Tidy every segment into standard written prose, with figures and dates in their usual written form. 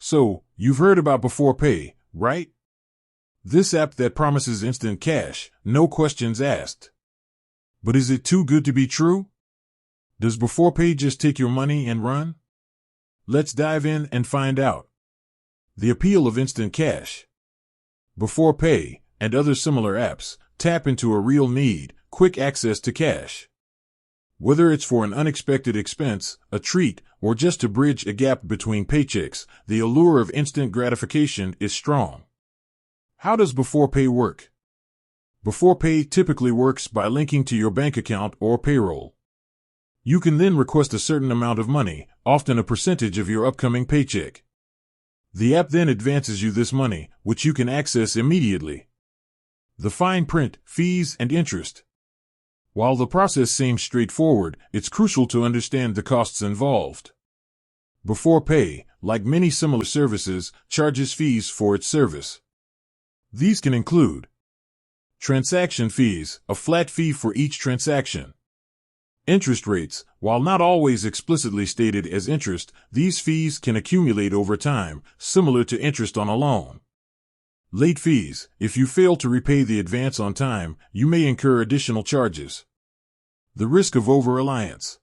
So, you've heard about Beforepay, right? This app that promises instant cash, no questions asked. But is it too good to be true? Does Beforepay just take your money and run? Let's dive in and find out. The appeal of instant cash. Beforepay, and other similar apps, tap into a real need, quick access to cash. Whether it's for an unexpected expense, a treat, or just to bridge a gap between paychecks, the allure of instant gratification is strong. How does Beforepay work? Beforepay typically works by linking to your bank account or payroll. You can then request a certain amount of money, often a percentage of your upcoming paycheck. The app then advances you this money, which you can access immediately. The fine print, fees, and interest. While the process seems straightforward, it's crucial to understand the costs involved. Beforepay, like many similar services, charges fees for its service. These can include transaction fees, a flat fee for each transaction. Interest rates, while not always explicitly stated as interest, these fees can accumulate over time, similar to interest on a loan. Late fees, if you fail to repay the advance on time, you may incur additional charges. The risk of over-reliance.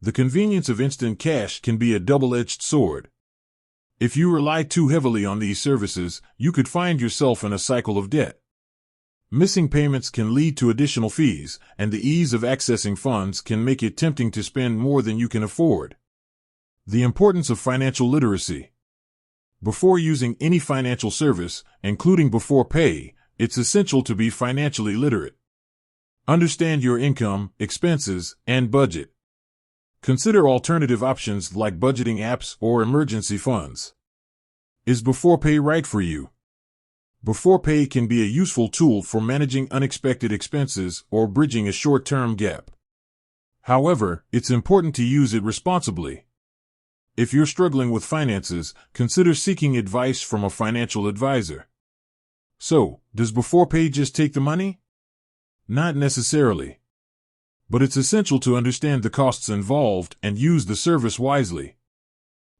The convenience of instant cash can be a double-edged sword. If you rely too heavily on these services, you could find yourself in a cycle of debt. Missing payments can lead to additional fees, and the ease of accessing funds can make it tempting to spend more than you can afford. The importance of financial literacy. Before using any financial service, including Beforepay, it's essential to be financially literate. Understand your income, expenses, and budget. Consider alternative options like budgeting apps or emergency funds. Is Beforepay right for you? Beforepay can be a useful tool for managing unexpected expenses or bridging a short-term gap. However, it's important to use it responsibly. If you're struggling with finances, consider seeking advice from a financial advisor. So, does Beforepay just take the money? Not necessarily. But it's essential to understand the costs involved and use the service wisely.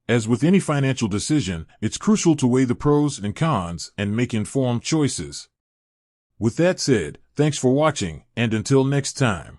As with any financial decision, it's crucial to weigh the pros and cons and make informed choices. With that said, thanks for watching, and until next time.